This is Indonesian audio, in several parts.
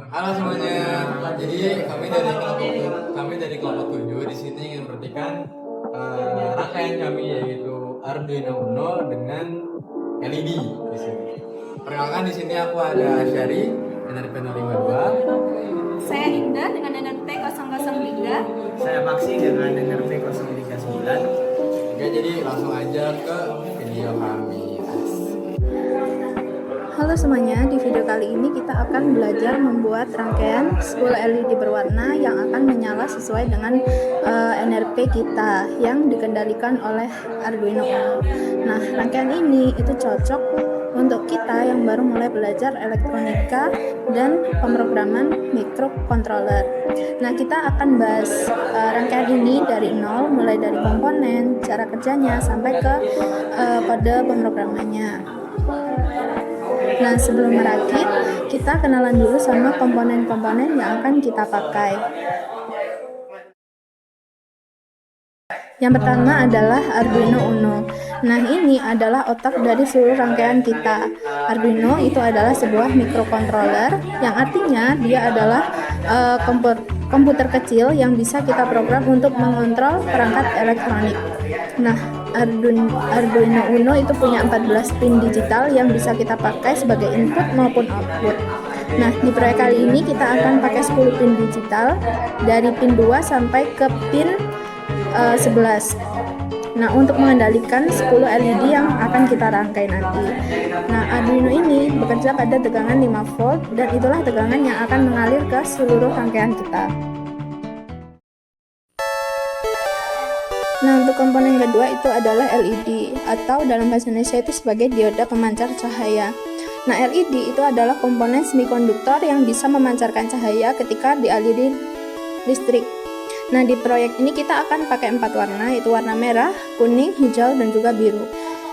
Halo semuanya. Jadi kami dari kelompok 7 di sini ingin membuktikan rangkaian kami yaitu Arduino Uno dengan LED di sini. Perkenalkan di sini aku ada Syari NRP 052. Saya Indah dengan NRT 003. Saya Maksi dengan NRT 039. Oke, jadi langsung aja ke video kami. Halo semuanya, di video kali ini kita akan belajar membuat rangkaian spool LED berwarna yang akan menyala sesuai dengan NRP kita yang dikendalikan oleh Arduino Uno. Nah, rangkaian ini itu cocok untuk kita yang baru mulai belajar elektronika dan pemrograman microcontroller. Nah, kita akan bahas rangkaian ini dari nol, mulai dari komponen, cara kerjanya, sampai ke kode pemrogramannya. Nah, sebelum merakit, kita kenalan dulu sama komponen-komponen yang akan kita pakai. Yang pertama adalah Arduino Uno. Nah, ini adalah otak dari seluruh rangkaian kita. Arduino itu adalah sebuah microcontroller yang artinya dia adalah komputer kecil yang bisa kita program untuk mengontrol perangkat elektronik. Nah, Arduino Uno itu punya 14 pin digital yang bisa kita pakai sebagai input maupun output. Nah, di proyek kali ini kita akan pakai 10 pin digital dari pin 2 sampai ke pin 11. Nah, untuk mengendalikan 10 LED yang akan kita rangkai nanti. Nah, Arduino ini bekerja pada tegangan 5 volt dan itulah tegangan yang akan mengalir ke seluruh rangkaian kita. Nah, untuk komponen kedua itu adalah LED atau dalam bahasa Indonesia itu sebagai dioda pemancar cahaya. Nah, LED itu adalah komponen semikonduktor yang bisa memancarkan cahaya ketika dialiri listrik. Nah, di proyek ini kita akan pakai 4 warna, yaitu warna merah, kuning, hijau, dan juga biru.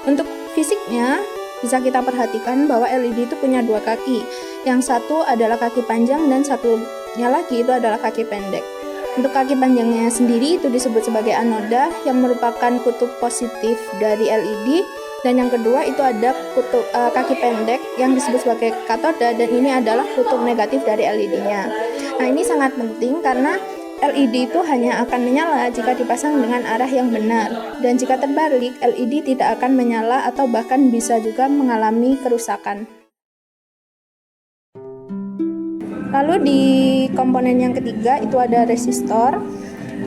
Untuk fisiknya, bisa kita perhatikan bahwa LED itu punya 2 kaki. Yang satu adalah kaki panjang dan satunya lagi itu adalah kaki pendek. Untuk kaki panjangnya sendiri itu disebut sebagai anoda yang merupakan kutub positif dari LED, dan yang kedua itu ada kutub kaki pendek yang disebut sebagai katoda, dan ini adalah kutub negatif dari LED-nya. Nah, ini sangat penting karena LED itu hanya akan menyala jika dipasang dengan arah yang benar, dan jika terbalik LED tidak akan menyala atau bahkan bisa juga mengalami kerusakan. Lalu di komponen yang ketiga itu ada resistor.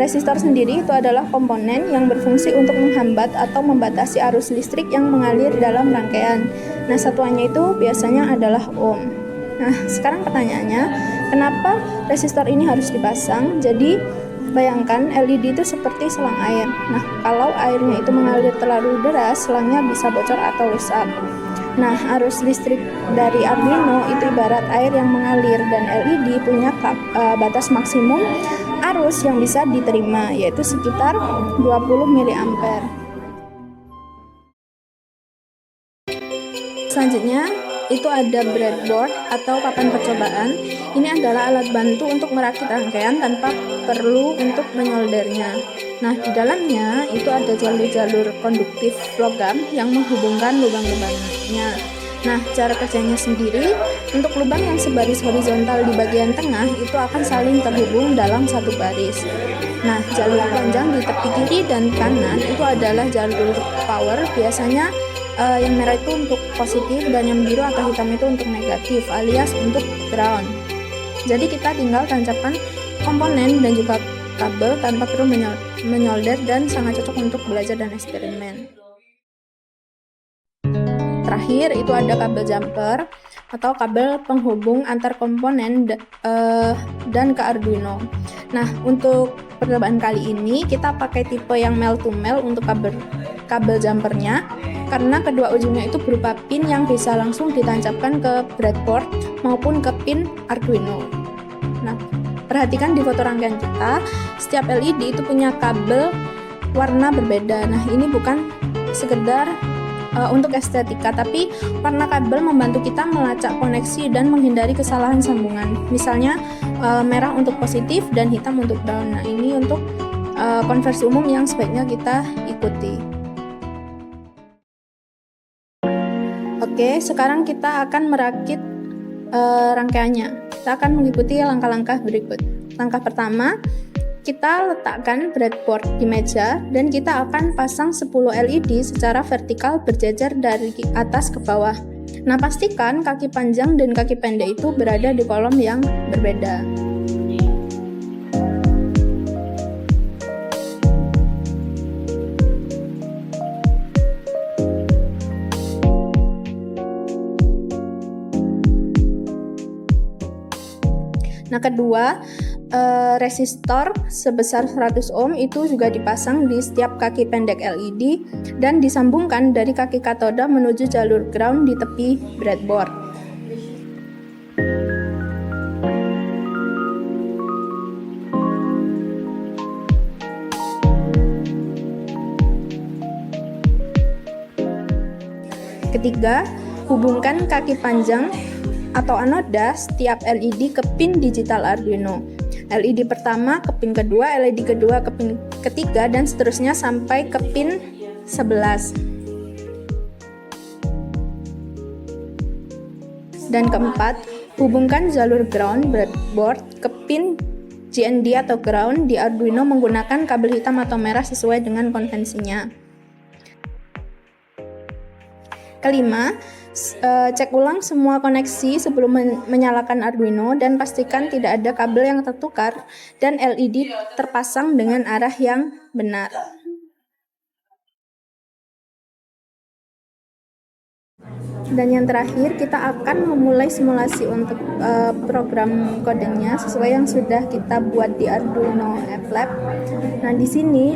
Resistor sendiri itu adalah komponen yang berfungsi untuk menghambat atau membatasi arus listrik yang mengalir dalam rangkaian. Nah, satuannya itu biasanya adalah ohm. Nah, sekarang pertanyaannya, kenapa resistor ini harus dipasang? Jadi, bayangkan LED itu seperti selang air. Nah, kalau airnya itu mengalir terlalu deras, selangnya bisa bocor atau rusak. Nah, arus listrik dari Arduino itu ibarat air yang mengalir, dan LED punya batas maksimum arus yang bisa diterima, yaitu sekitar 20 mA. Selanjutnya, itu ada breadboard atau papan percobaan. Ini adalah alat bantu untuk merakit rangkaian tanpa perlu untuk menyoldernya. Nah, di dalamnya itu ada jalur-jalur konduktif logam yang menghubungkan lubang-lubangnya. Nah, cara kerjanya sendiri, untuk lubang yang sebaris horizontal di bagian tengah itu akan saling terhubung dalam satu baris. Nah, jalur panjang di tepi kiri dan kanan itu adalah jalur power, biasanya yang merah itu untuk positif dan yang biru atau hitam itu untuk negatif alias untuk ground. Jadi kita tinggal tancapkan komponen dan juga kabel tanpa perlu menyolder, dan sangat cocok untuk belajar dan eksperimen. Terakhir itu ada kabel jumper atau kabel penghubung antar komponen dan ke Arduino. Nah, untuk percobaan kali ini kita pakai tipe yang male to male untuk kabel jumpernya, karena kedua ujungnya itu berupa pin yang bisa langsung ditancapkan ke breadboard maupun ke pin Arduino. Nah, perhatikan di foto rangkaian kita, setiap LED itu punya kabel warna berbeda. Nah, ini bukan sekedar untuk estetika, tapi warna kabel membantu kita melacak koneksi dan menghindari kesalahan sambungan. Misalnya merah untuk positif dan hitam untuk ground. Nah, ini untuk konversi umum yang sebaiknya kita ikuti. Oke, sekarang kita akan merakit rangkaiannya. Kita kita akan mengikuti langkah-langkah berikut. Langkah pertama, kita letakkan breadboard di meja dan kita akan pasang 10 LED secara vertikal berjajar dari atas ke bawah. Nah, pastikan kaki panjang dan kaki pendek itu berada di kolom yang berbeda. Nah, kedua, resistor sebesar 100 ohm itu juga dipasang di setiap kaki pendek LED dan disambungkan dari kaki katoda menuju jalur ground di tepi breadboard. Ketiga, hubungkan kaki panjang atau anoda setiap LED ke pin digital Arduino. LED pertama ke pin kedua, LED kedua ke pin ketiga, dan seterusnya sampai ke pin 11. Dan keempat, hubungkan jalur ground breadboard ke pin GND atau ground di Arduino menggunakan kabel hitam atau merah sesuai dengan konvensinya. Kelima, cek ulang semua koneksi sebelum menyalakan Arduino dan pastikan tidak ada kabel yang tertukar dan LED terpasang dengan arah yang benar. Dan yang terakhir, kita akan memulai simulasi untuk program kodenya sesuai yang sudah kita buat di Arduino App Lab. Nah, di sini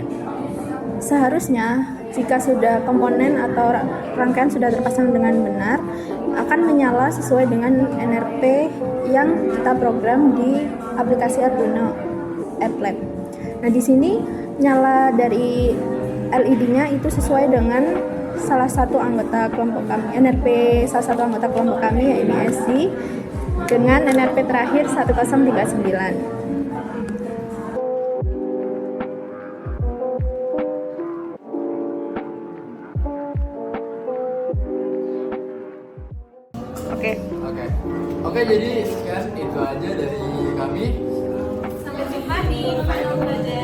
seharusnya jika sudah komponen atau rangkaian sudah terpasang dengan benar, akan menyala sesuai dengan NRP yang kita program di aplikasi Arduino App Lab. Nah, di sini nyala dari LED-nya itu sesuai dengan salah satu anggota kelompok kami, NRP salah satu anggota kelompok kami, yaitu SC, dengan NRP terakhir 1039. Oke, jadi sekian itu aja dari kami. Sampai jumpa di final project.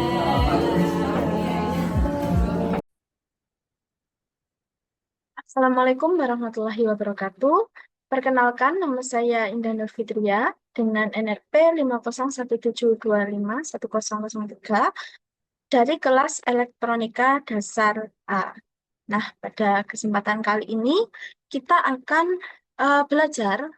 Assalamualaikum warahmatullahi wabarakatuh. Perkenalkan, nama saya Indah Nur Fitria dengan NRP 50172510003 dari kelas Elektronika Dasar A. Nah, pada kesempatan kali ini kita akan belajar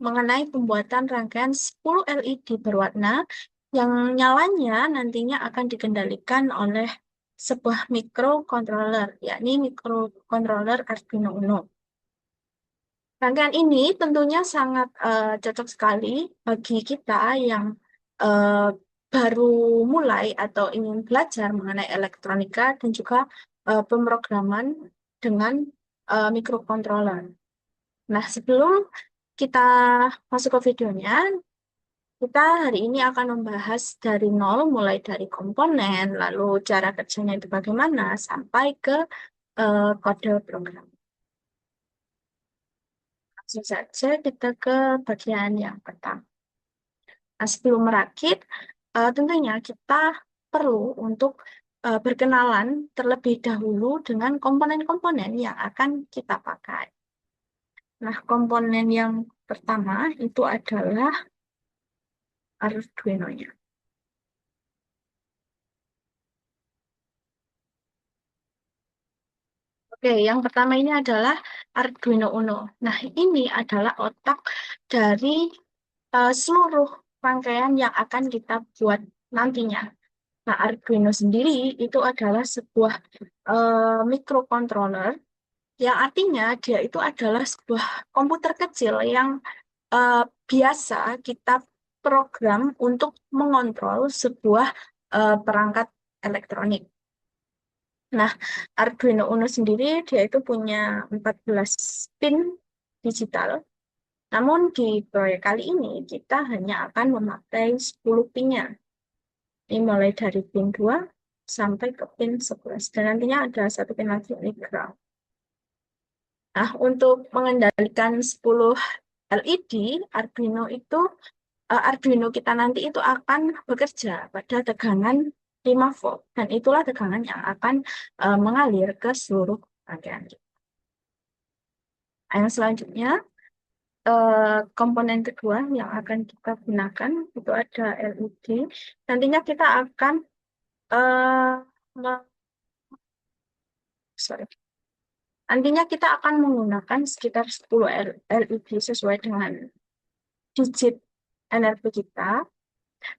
mengenai pembuatan rangkaian 10 LED berwarna yang nyalanya nantinya akan dikendalikan oleh sebuah microcontroller, yakni microcontroller Arduino Uno. Rangkaian ini tentunya sangat cocok sekali bagi kita yang baru mulai atau ingin belajar mengenai elektronika dan juga pemrograman dengan microcontroller. Nah, sebelum kita masuk ke videonya, kita hari ini akan membahas dari nol, mulai dari komponen, lalu cara kerjanya itu bagaimana, sampai ke kode program. Langsung saja kita ke bagian yang pertama. Nah, sebelum merakit, tentunya kita perlu untuk berkenalan terlebih dahulu dengan komponen-komponen yang akan kita pakai. Nah, komponen yang pertama itu adalah Arduino-nya. Oke, yang pertama ini adalah Arduino Uno. Nah, ini adalah otak dari seluruh rangkaian yang akan kita buat nantinya. Nah, Arduino sendiri itu adalah sebuah microcontroller yang artinya dia itu adalah sebuah komputer kecil yang biasa kita program untuk mengontrol sebuah perangkat elektronik. Nah, Arduino Uno sendiri dia itu punya 14 pin digital. Namun di proyek kali ini kita hanya akan memakai 10 pinnya. Ini mulai dari pin 2 sampai ke pin 11. Dan nantinya ada satu pin lagi, ini ground. Nah, untuk mengendalikan 10 LED, Arduino itu Arduino kita nanti itu akan bekerja pada tegangan 5 volt dan itulah tegangan yang akan mengalir ke seluruh rangkaian kita. Yang selanjutnya komponen kedua yang akan kita gunakan itu ada LED. Nantinya kita akan eh, me- sorry. Nantinya kita akan menggunakan sekitar 10 LED sesuai dengan digit energi kita.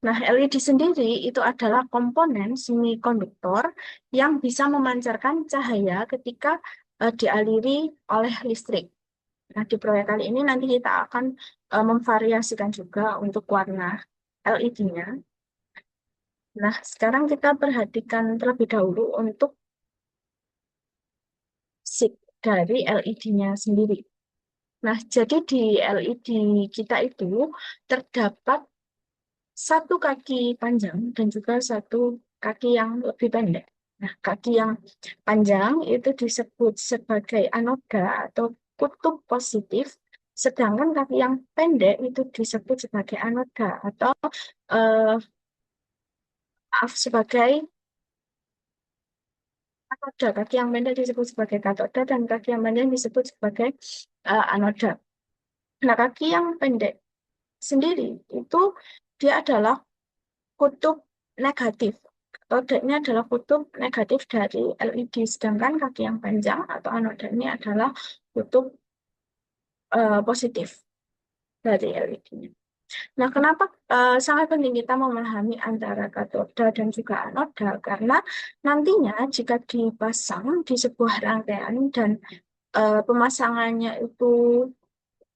Nah, LED sendiri itu adalah komponen semikonduktor yang bisa memancarkan cahaya ketika dialiri oleh listrik. Nah, di proyek kali ini nanti kita akan memvariasikan juga untuk warna LED-nya. Nah, sekarang kita perhatikan terlebih dahulu untuk SIG dari LED-nya sendiri. Nah, jadi di LED kita itu terdapat satu kaki panjang dan juga satu kaki yang lebih pendek. Nah, kaki yang panjang itu disebut sebagai anoda atau kutub positif, sedangkan kaki yang pendek itu disebut sebagai anoda atau eh, maaf sebagai katoda. Kaki yang pendek disebut sebagai katoda dan kaki yang panjang disebut sebagai anoda. Nah, kaki yang pendek sendiri itu dia adalah kutub negatif. Rodanya adalah kutub negatif dari LED, sedangkan kaki yang panjang atau anoda ini adalah kutub positif dari LED-nya. Nah, kenapa sangat penting kita memahami antara katoda dan juga anoda? Karena nantinya jika dipasang di sebuah rangkaian dan pemasangannya itu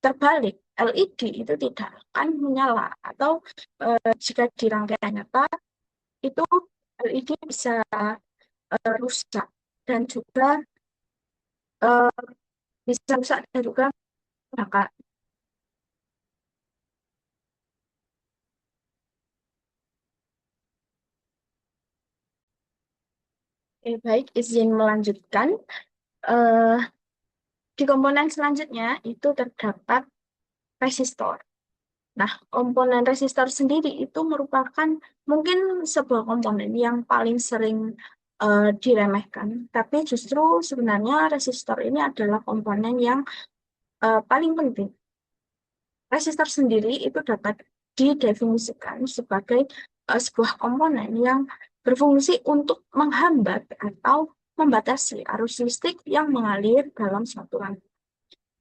terbalik, LED itu tidak akan menyala atau jika di rangkaian nyata itu LED bisa rusak dan juga eh, bisa rusak dan juga bakar. Oke, baik, izin melanjutkan. Eh, di komponen selanjutnya itu terdapat resistor. Nah, komponen resistor sendiri itu merupakan mungkin sebuah komponen yang paling sering diremehkan. Tapi justru sebenarnya resistor ini adalah komponen yang paling penting. Resistor sendiri itu dapat didefinisikan sebagai sebuah komponen yang berfungsi untuk menghambat atau membatasi arus listrik yang mengalir dalam suatu rangkaian.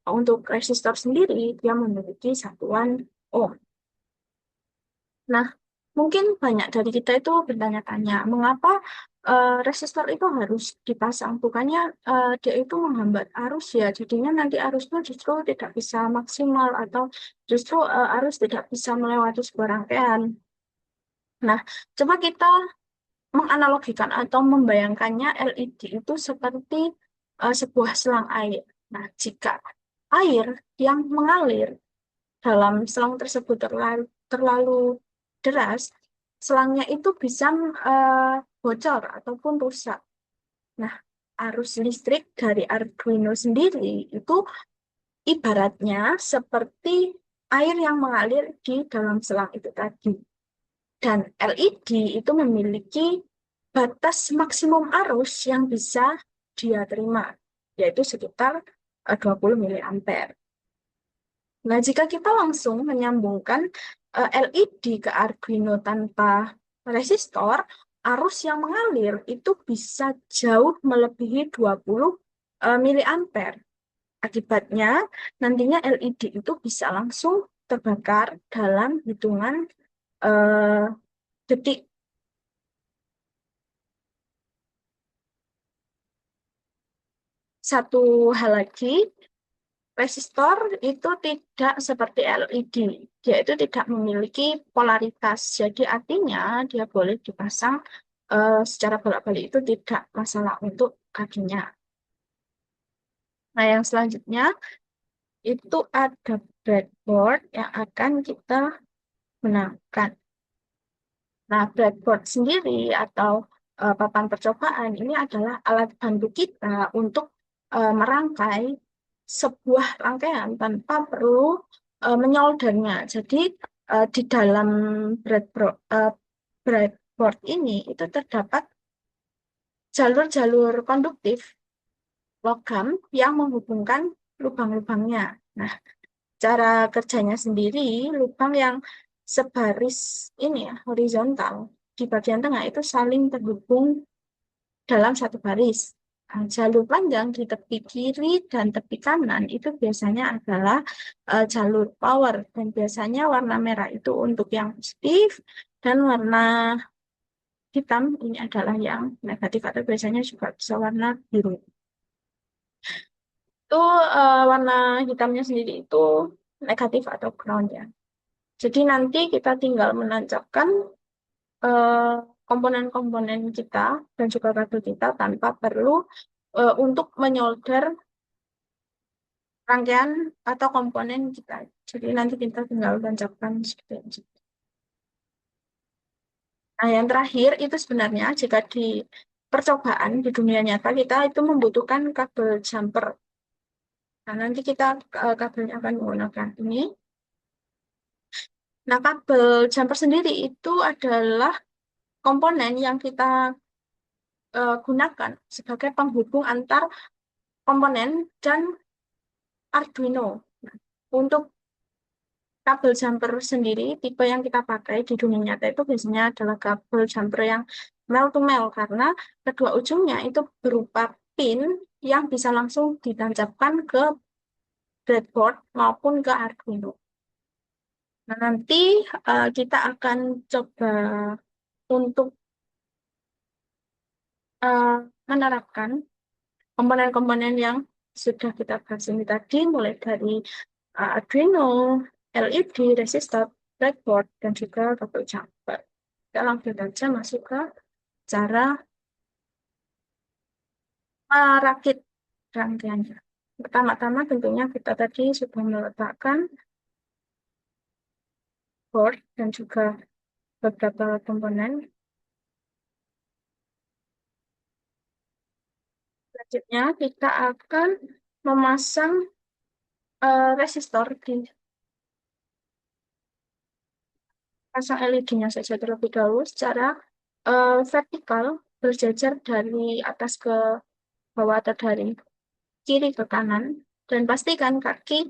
Untuk resistor sendiri, dia memiliki satuan ohm. Nah, mungkin banyak dari kita itu bertanya-tanya, mengapa resistor itu harus dipasang? Bukannya dia itu menghambat arus ya, jadinya nanti arusnya justru tidak bisa maksimal atau justru arus tidak bisa melewati sebuah rangkaian. Nah, coba kita menganalogikan atau membayangkannya LED itu seperti sebuah selang air. Nah, jika air yang mengalir dalam selang tersebut terlalu deras, selangnya itu bisa bocor ataupun rusak. Nah, arus listrik dari Arduino sendiri itu ibaratnya seperti air yang mengalir di dalam selang itu tadi. Dan LED itu memiliki batas maksimum arus yang bisa dia terima, yaitu sekitar 20 miliampere. Nah, jika kita langsung menyambungkan LED ke Arduino tanpa resistor, arus yang mengalir itu bisa jauh melebihi 20 miliampere. Akibatnya, nantinya LED itu bisa langsung terbakar dalam hitungan detik. Satu hal lagi, resistor itu tidak seperti LED. Dia itu tidak memiliki polaritas. Jadi artinya dia boleh dipasang secara bolak-balik itu tidak masalah untuk kakinya. Nah, yang selanjutnya itu ada breadboard yang akan kita gunakan. Nah, breadboard sendiri atau papan percobaan ini adalah alat bantu kita untuk merangkai sebuah rangkaian tanpa perlu menyoldernya. Jadi, di dalam breadboard ini itu terdapat jalur-jalur konduktif logam yang menghubungkan lubang-lubangnya. Nah, cara kerjanya sendiri, lubang yang sebaris ini ya, horizontal, di bagian tengah itu saling terhubung dalam satu baris. Nah, jalur panjang di tepi kiri dan tepi kanan itu biasanya adalah jalur power, dan biasanya warna merah itu untuk yang positif dan warna hitam ini adalah yang negatif, atau biasanya juga bisa warna biru. Itu warna hitamnya sendiri itu negatif atau ground ya. Jadi nanti kita tinggal menancapkan eh, komponen-komponen kita dan juga kabel kita tanpa perlu untuk menyolder rangkaian atau komponen kita. Jadi nanti kita tinggal tancapkan seperti itu. Nah, yang terakhir itu sebenarnya jika di percobaan di dunia nyata kita itu membutuhkan kabel jumper. Nah, nanti kita kabelnya akan menggunakan ini. Nah, kabel jumper sendiri itu adalah komponen yang kita gunakan sebagai penghubung antar komponen dan Arduino. Nah, untuk kabel jumper sendiri, tipe yang kita pakai di dunia nyata itu biasanya adalah kabel jumper yang male to male, karena kedua ujungnya itu berupa pin yang bisa langsung ditancapkan ke breadboard maupun ke Arduino. Nah, nanti kita akan coba untuk eh, menerapkan komponen-komponen yang sudah kita bahas ini tadi, mulai dari Arduino, LED, resistor, breadboard, dan juga kabel jumper. Kita langsung saja masuk ke cara merakit rangkaiannya. Pertama-tama tentunya kita tadi sudah meletakkan board dan juga beberapa komponen. Selanjutnya kita akan memasang resistor di pasang LED-nya saja terlebih dahulu secara vertikal, berjajar dari atas ke bawah atau dari kiri ke kanan, dan pastikan kaki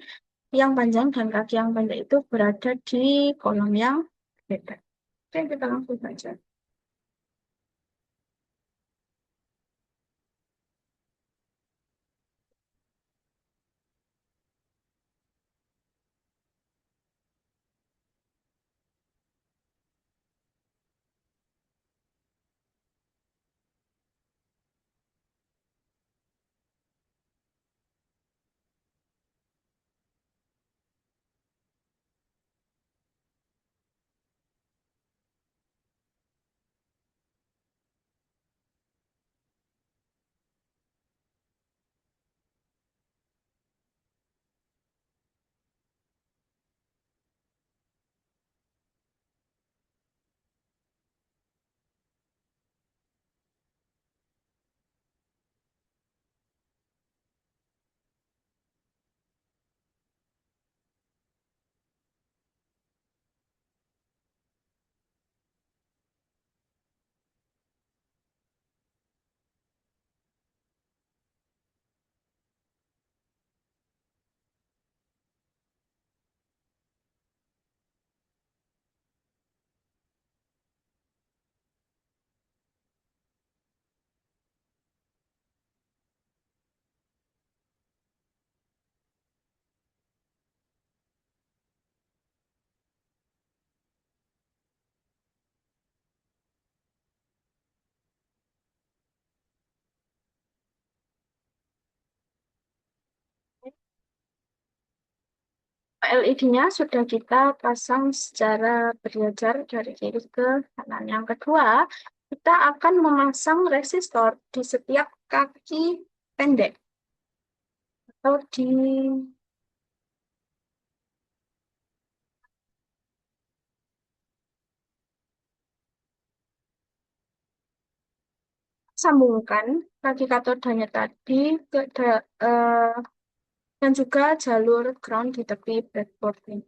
yang panjang dan kaki yang pendek itu berada di kolom yang beda. Oke, kita langsung saja. LED-nya sudah kita pasang secara berjajar dari kiri ke kanan. Yang kedua, kita akan memasang resistor di setiap kaki pendek atau disambungkan kaki katodanya tadi ke dan juga jalur ground di tepi breadboard ini.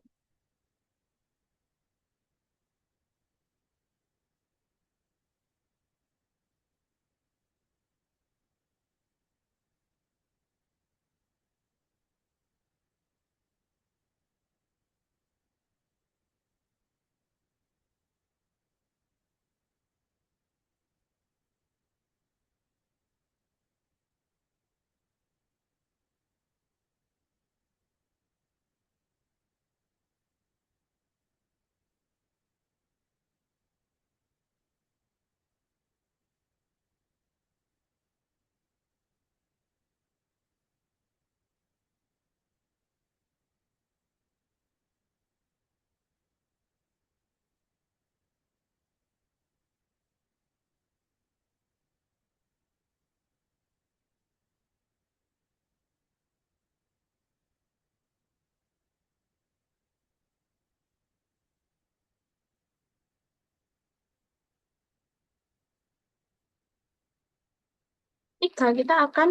Nah, kita akan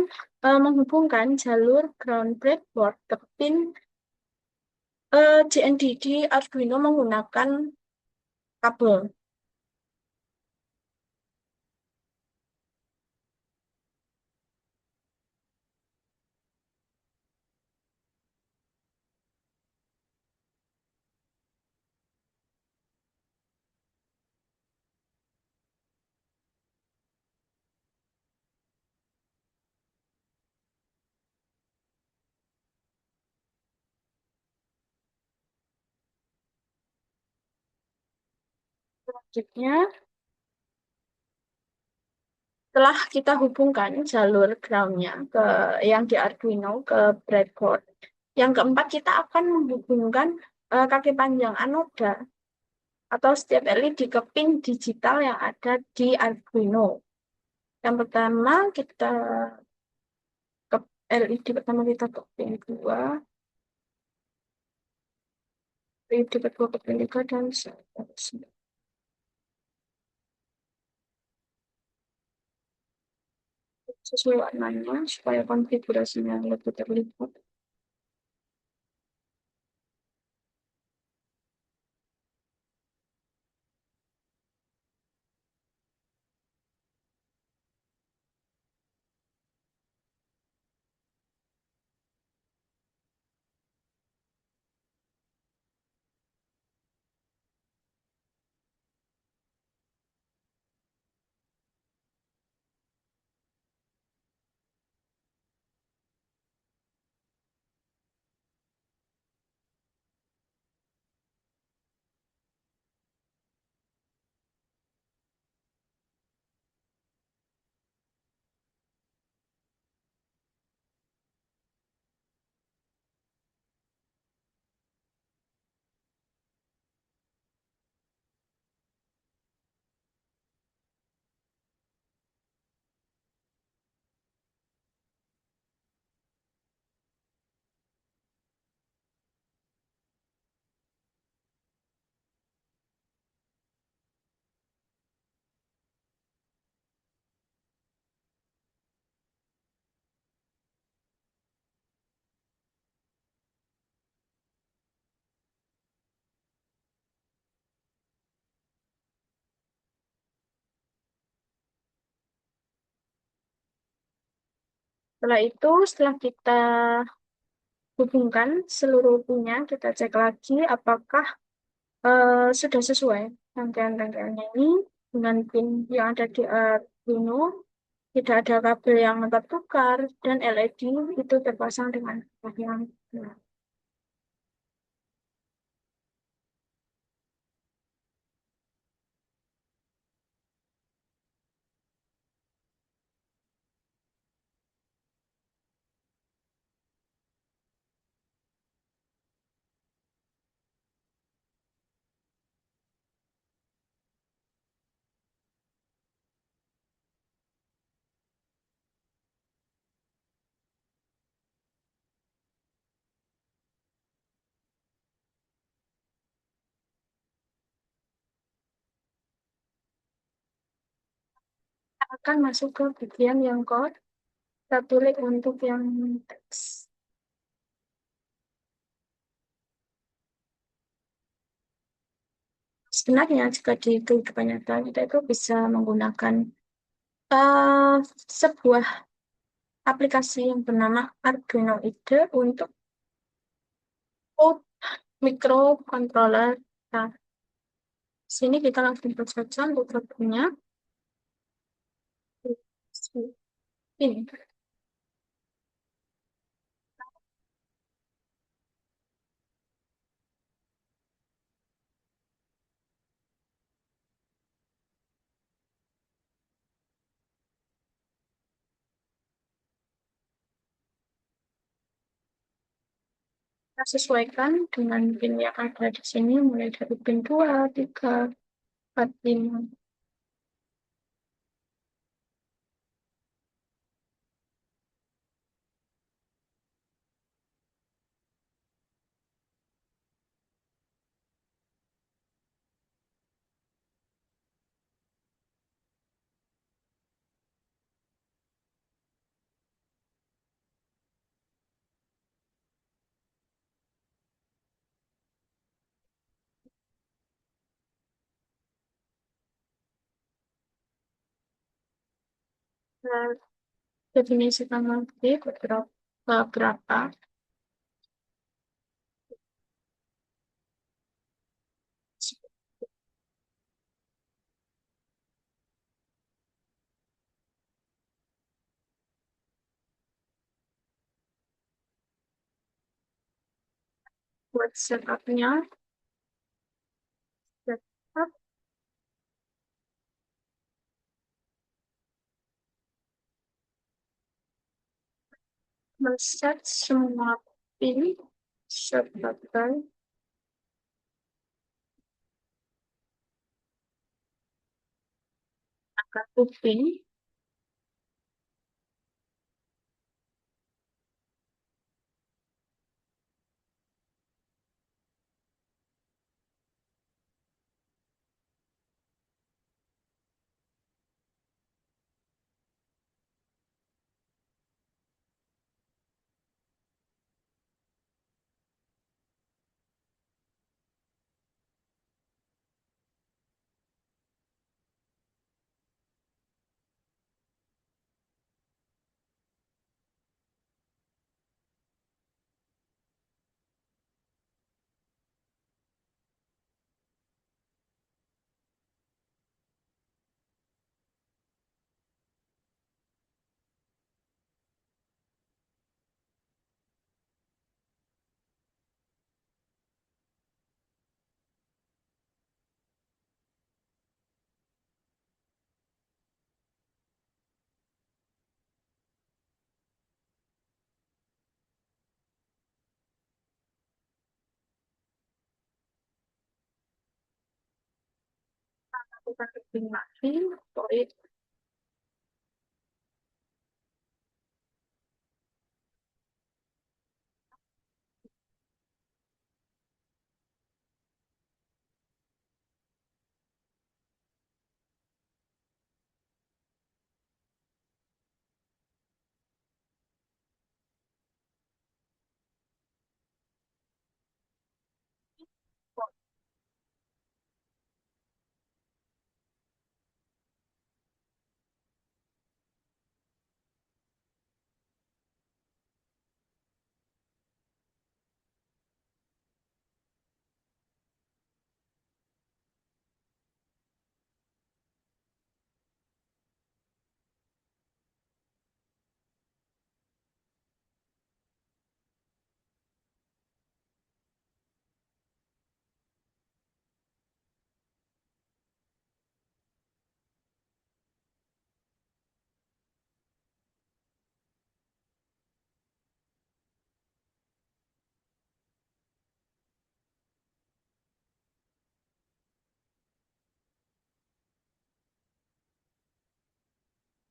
menghubungkan jalur ground breadboard ke pin JNDD Arduino menggunakan kabel. Selanjutnya, setelah kita hubungkan jalur groundnya ke yang di Arduino ke breadboard, yang keempat kita akan menghubungkan kaki panjang anoda atau setiap LED ke pin digital yang ada di Arduino. Yang pertama kita ke LED pertama kita ke pin 2, LED kedua ke pin 3 dan seterusnya. Sesuai warnanya supaya konfigurasinya lebih terlihat. Setelah itu, setelah kita hubungkan seluruh pinnya, kita cek lagi apakah sudah sesuai rangkaian-rangkaiannya ini dengan pin yang ada di Arduino, tidak ada kabel yang tertukar, dan LED itu terpasang dengan yang benar. Akan masuk ke bagian yang code, kita pilih untuk yang teks. Sebenarnya jika di kehidupan nyata kita itu bisa menggunakan eh, sebuah aplikasi yang bernama Arduino IDE untuk code microcontroller. Nah, sini kita langsung buat saja untuk programnya. Ini kita sesuaikan dengan pin yang ada di sini, mulai dari pin 2, 3, 4, 5. Nah, definisikan lagi beberapa. Buat setupnya, setup, men-set semua pin sebagai satu pin. Lakukan pin lagi, void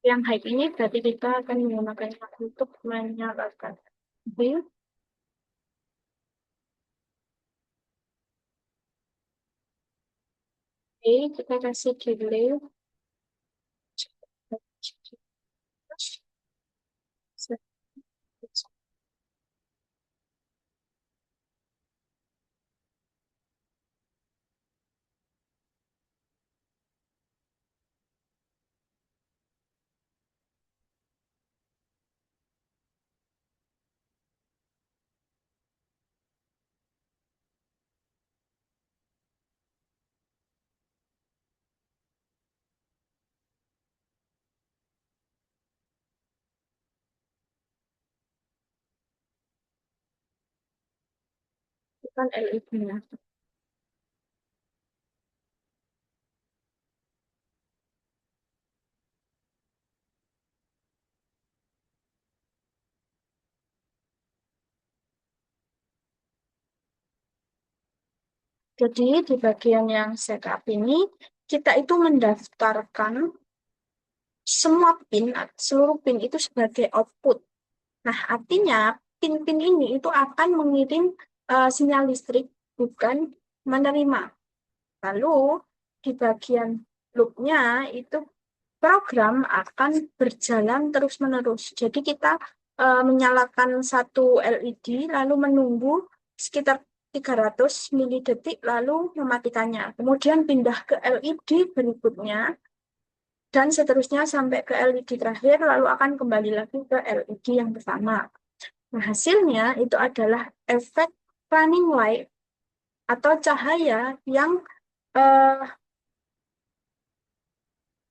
yang high ini berarti kita akan menggunakannya untuk menyalakan build. Oke, kita kasih delay. Bukan LED-nya. Jadi di bagian yang setup ini kita itu mendaftarkan semua pin, seluruh pin itu sebagai output. Nah, artinya pin-pin ini itu akan mengirim sinyal listrik, bukan menerima. Lalu di bagian loopnya itu program akan berjalan terus-menerus. Jadi kita menyalakan satu LED, lalu menunggu sekitar 300 milidetik, lalu mematikannya. Kemudian pindah ke LED berikutnya, dan seterusnya sampai ke LED terakhir, lalu akan kembali lagi ke LED yang pertama. Nah, hasilnya itu adalah efek running light atau cahaya yang eh,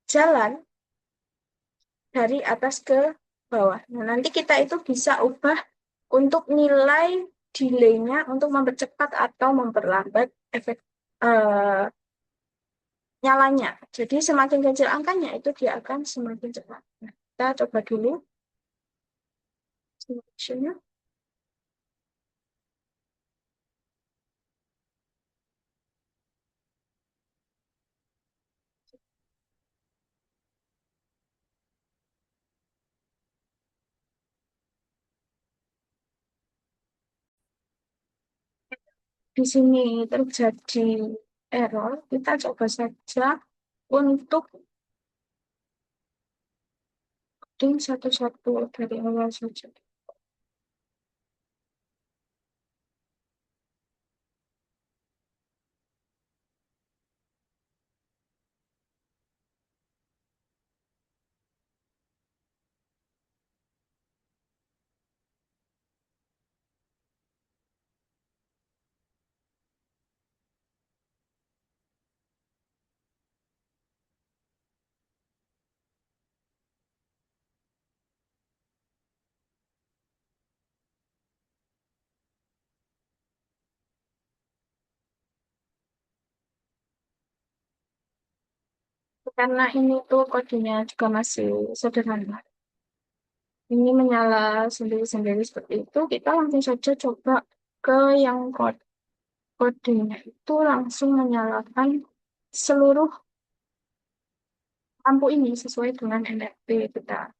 jalan dari atas ke bawah. Nah, nanti kita itu bisa ubah untuk nilai delay-nya untuk mempercepat atau memperlambat efek eh, nyalanya. Jadi semakin kecil angkanya itu dia akan semakin cepat. Nah, kita coba dulu simulation-nya. Di sini terjadi error. Kita coba saja untuk coding satu-satu dari awal saja. Karena ini tuh kodenya juga masih sederhana. Ini menyala sendiri-sendiri seperti itu. Kita langsung saja coba ke yang kodenya itu langsung menyalakan seluruh lampu ini sesuai dengan NFP kita.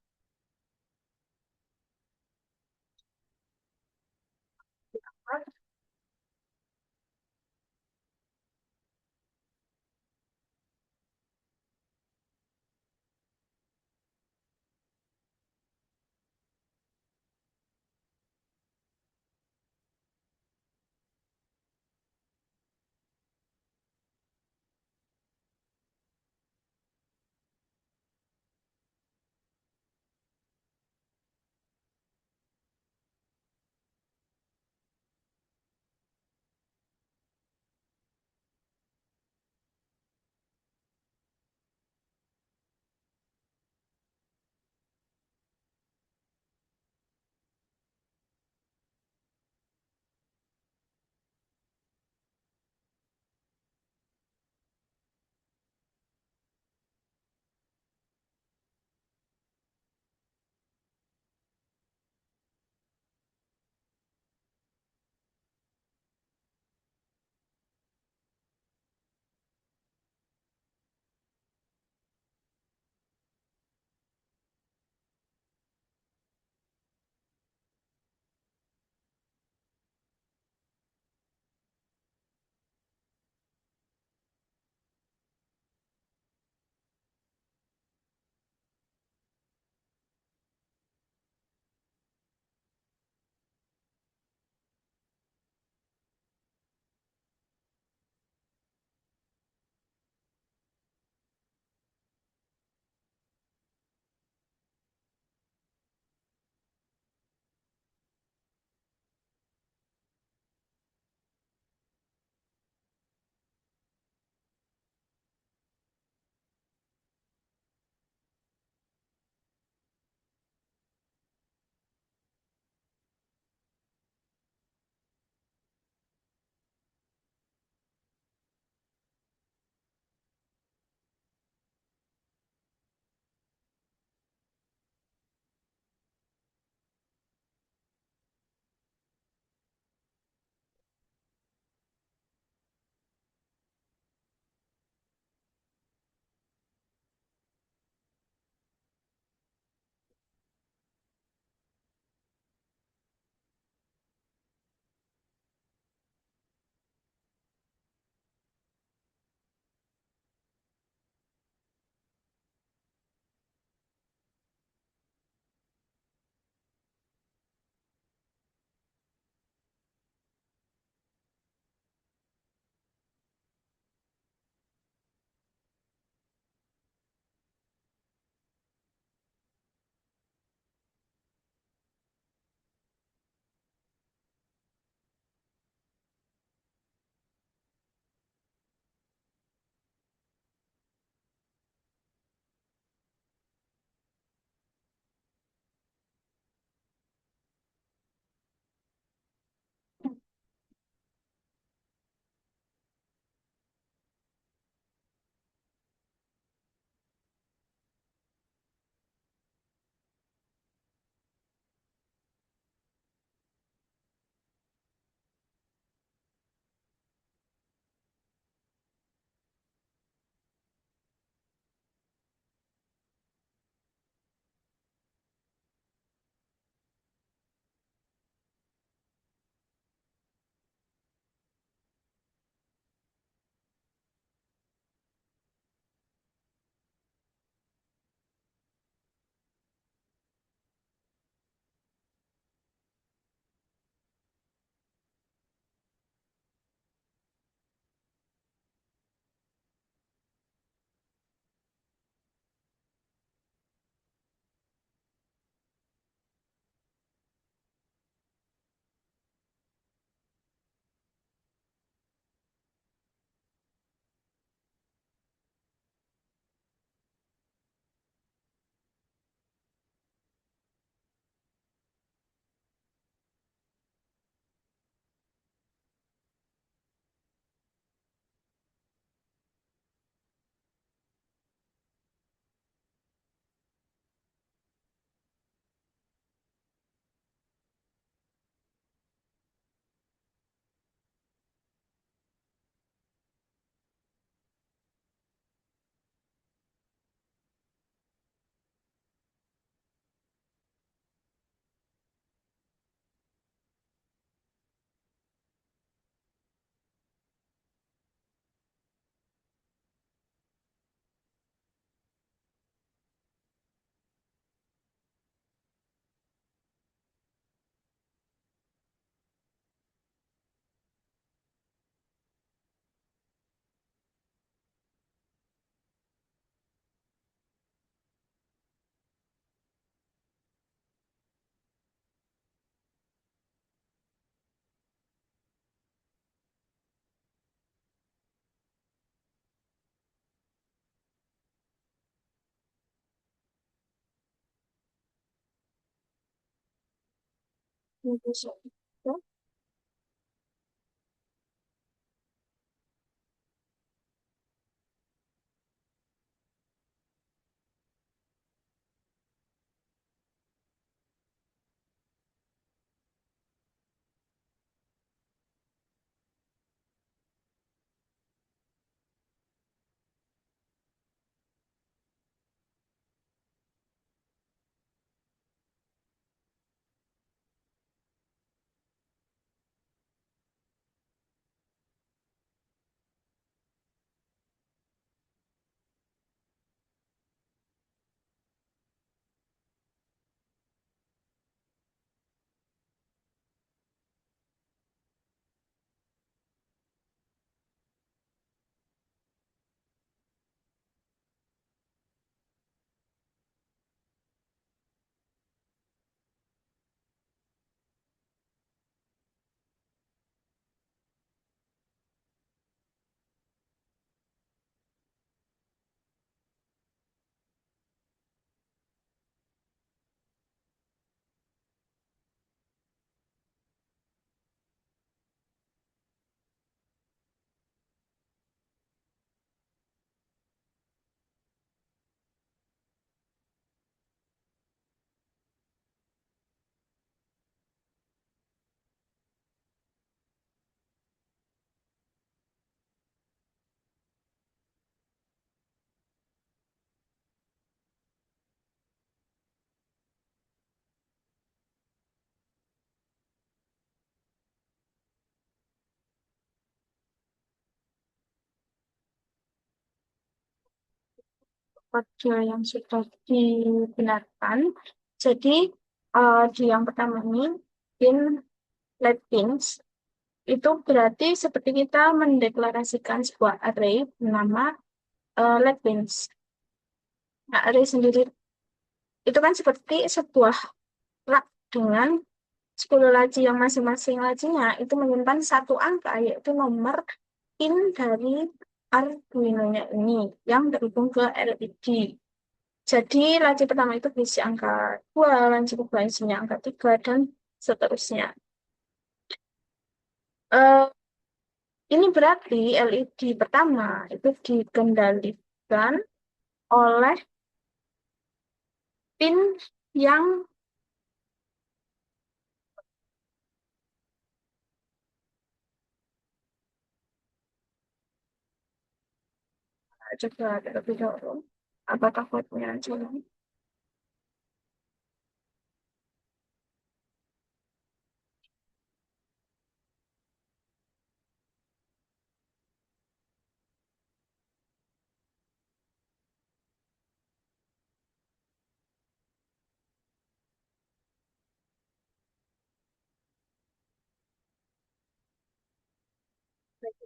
Pada yang sudah dibenarkan. Jadi di yang pertama ini in let pins itu berarti seperti kita mendeklarasikan sebuah array bernama let pins. Nah, array sendiri itu kan seperti sebuah rak dengan 10 laci yang masing-masing lacinya itu menyimpan satu angka yaitu nomor pin dari Arduino-nya ini yang terhubung ke LED. Jadi laci pertama itu berisi angka 2, laci kedua isinya angka 3, dan seterusnya. Eh, ini berarti LED pertama itu dikendalikan oleh pin yang coba terlebih dahulu. Apakah kodenya jelas?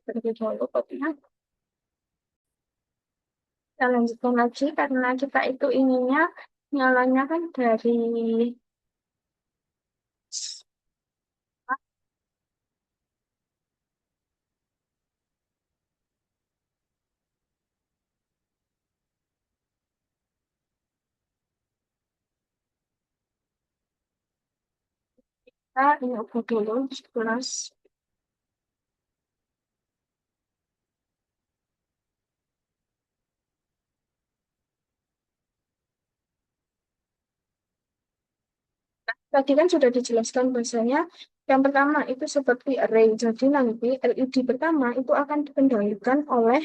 Terlebih dahulu kodenya. Kita lanjutkan lagi karena kita itu ininya nyalanya kan dari kita ini ubah dulu 11. Tadi kan sudah dijelaskan bahasanya yang pertama itu seperti array. Jadi nanti LED pertama itu akan dikendalikan oleh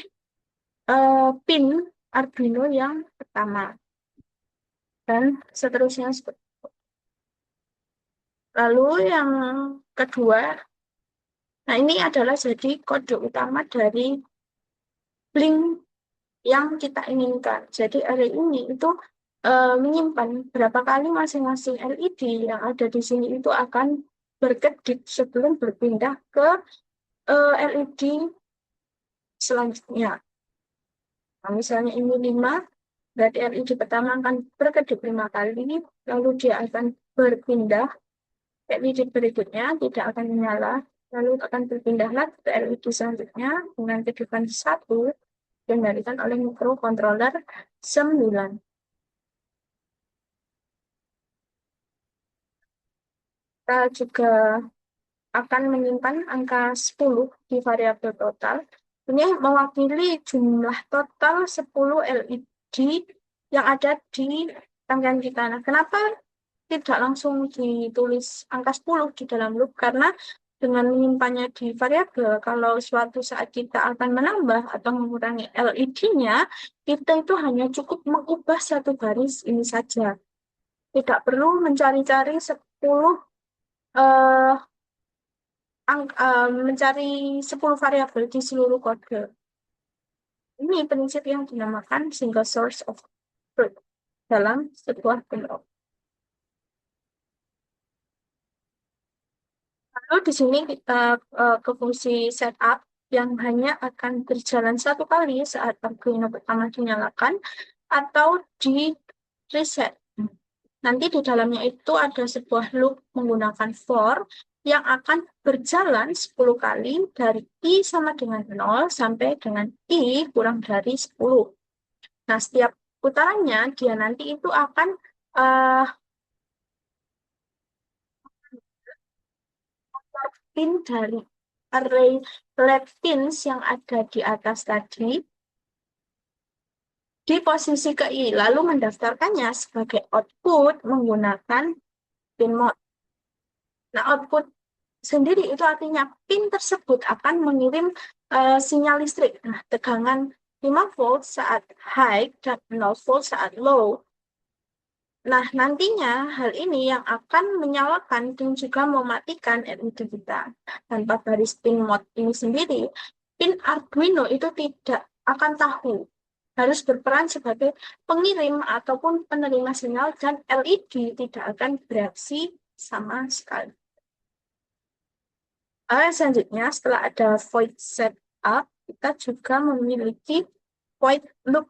pin Arduino yang pertama dan seterusnya. Lalu yang kedua, nah ini adalah jadi kode utama dari link yang kita inginkan. Jadi array ini itu menyimpan berapa kali masing-masing LED yang ada di sini itu akan berkedip sebelum berpindah ke LED selanjutnya. Nah, misalnya ini 5, berarti LED pertama akan berkedip 5 kali, lalu dia akan berpindah, LED berikutnya tidak akan menyala, lalu akan berpindah lagi ke LED selanjutnya dengan kedudukan 1, dikendalikan oleh microcontroller 9. kita juga akan menyimpan angka 10 di variabel total. Ini mewakili jumlah total 10 LED yang ada di rangkaian kita. Nah, kenapa tidak langsung ditulis angka 10 di dalam loop? Karena dengan menyimpannya di variabel, kalau suatu saat kita akan menambah atau mengurangi LED-nya, kita itu hanya cukup mengubah satu baris ini saja. Tidak perlu mencari-cari 10 eh, mencari 10 variabel di seluruh kode. Ini prinsip yang dinamakan single source of truth dalam sebuah bentuk. Lalu di sini kita ke fungsi setup yang hanya akan berjalan satu kali saat Arduino pertama dinyalakan atau di reset. Nanti di dalamnya itu ada sebuah loop menggunakan for yang akan berjalan 10 kali dari I sama dengan 0 sampai dengan I kurang dari 10. Nah, setiap putarannya dia nanti itu akan uh, pin dari array LED pins yang ada di atas tadi di posisi ke I, lalu mendaftarkannya sebagai output menggunakan pin mode. Nah, output sendiri itu artinya pin tersebut akan mengirim sinyal listrik. Nah, tegangan 5 volt saat high dan 0 volt saat low. Nah, nantinya hal ini yang akan menyalakan dan juga mematikan LED kita. Tanpa baris pin mode ini sendiri, pin Arduino itu tidak akan tahu. Harus berperan sebagai pengirim ataupun penerima sinyal dan LED tidak akan bereaksi sama sekali. Selanjutnya, setelah ada void setup, kita juga memiliki void loop.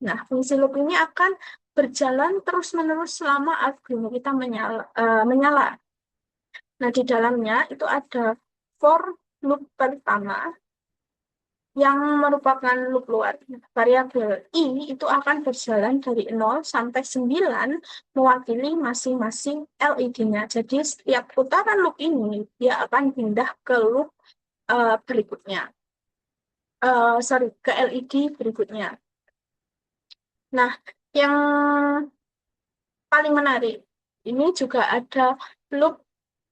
Nah, fungsi loop ini akan berjalan terus-menerus selama Arduino kita menyala. Nah, di dalamnya itu ada for loop pertama yang merupakan loop luar. Variabel I itu akan berjalan dari 0 sampai 9 mewakili masing-masing LED-nya. Jadi setiap putaran loop ini dia akan pindah ke loop berikutnya. Ke LED berikutnya. Nah, yang paling menarik, ini juga ada loop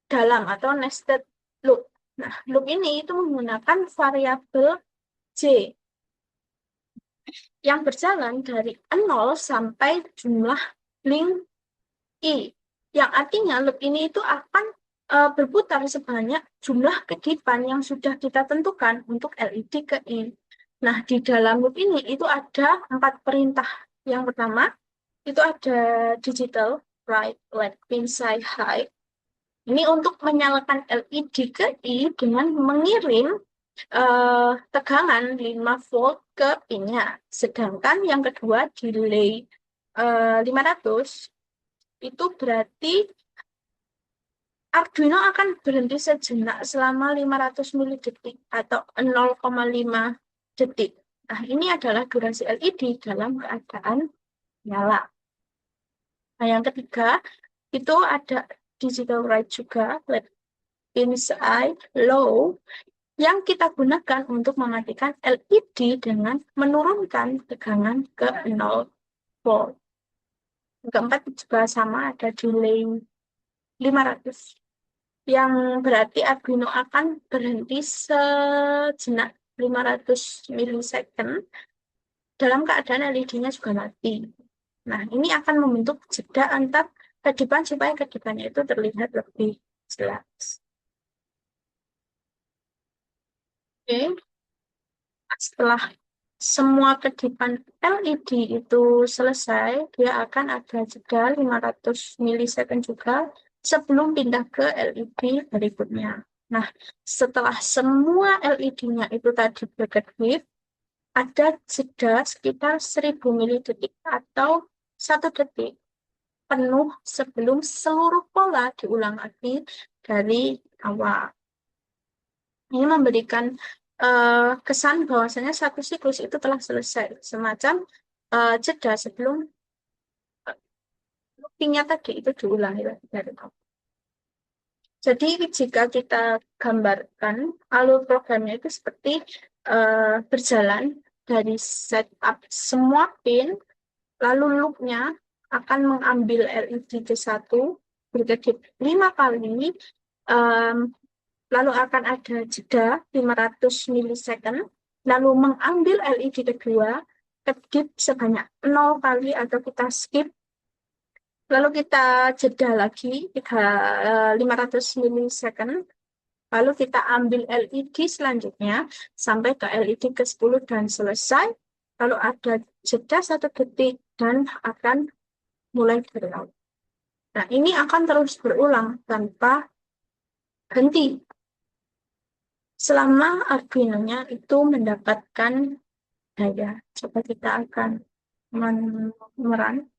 dalam atau nested loop. Nah, loop ini itu menggunakan variabel J yang berjalan dari 0 sampai jumlah link I. Yang artinya loop ini itu akan berputar sebanyak jumlah kedipan yang sudah kita tentukan untuk LED ke I. Nah, di dalam loop ini itu ada 4 perintah. Yang pertama, itu ada digital write LED pin side high. Ini untuk menyalakan LED ke I dengan mengirim tegangan 5 volt ke pinnya. Sedangkan yang kedua delay 500 itu berarti Arduino akan berhenti sejenak selama 500 milidetik atau 0,5 detik. Nah, ini adalah durasi LED dalam keadaan nyala. Nah, yang ketiga itu ada digital write juga, LED pin side low, yang kita gunakan untuk mematikan LED dengan menurunkan tegangan ke 0 volt. Yang keempat juga sama, ada delay 500, yang berarti Arduino akan berhenti sejenak 500 milisecond dalam keadaan LED-nya juga mati. Nah, ini akan membentuk jeda antar kedipan supaya kedipannya itu terlihat lebih jelas. Oke, setelah semua kedipan LED itu selesai, dia akan ada jeda 500 milisecond juga sebelum pindah ke LED berikutnya. Nah, setelah semua LED-nya itu tadi berkedip, ada jeda sekitar 1000 milidetik atau 1 detik penuh sebelum seluruh pola diulang lagi dari awal. Ini memberikan kesan bahwasanya satu siklus itu telah selesai, semacam jeda sebelum loopingnya tadi itu diulangi lagi dari awal. Jadi jika kita gambarkan alur programnya itu seperti berjalan dari setup semua pin, lalu loopnya akan mengambil LED C1 berkedip 5 kali, em, lalu akan ada jeda 500 milisecond, lalu mengambil LED kedua, kedip sebanyak 0 kali atau kita skip, lalu kita jeda lagi 500 milisecond, lalu kita ambil LED selanjutnya sampai ke LED ke-10 dan selesai, lalu ada jeda 1 detik dan akan mulai dari awal. Nah, ini akan terus berulang tanpa henti selama Arduino-nya itu mendapatkan daya. Coba kita akan memerang.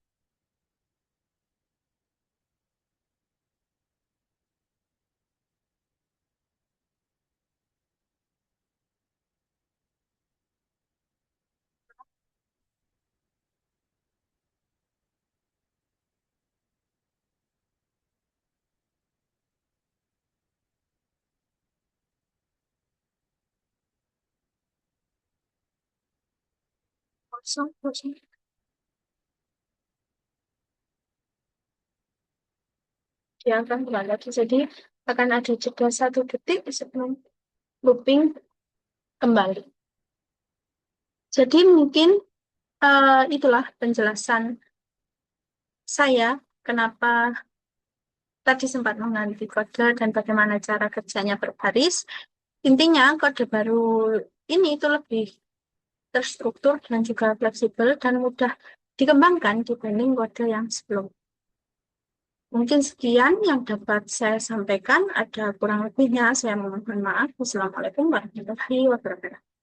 Kosong, kosong. Dia akan kembali lagi. Jadi akan ada jeda 1 detik sebelum looping kembali. Jadi mungkin itulah penjelasan saya kenapa tadi sempat menganti kode dan bagaimana cara kerjanya berbaris. Intinya kode baru ini itu lebih terstruktur dan juga fleksibel dan mudah dikembangkan dibanding kode yang sebelum. Mungkin sekian yang dapat saya sampaikan. Ada kurang lebihnya saya mohon maaf. Wassalamualaikum warahmatullahi wabarakatuh.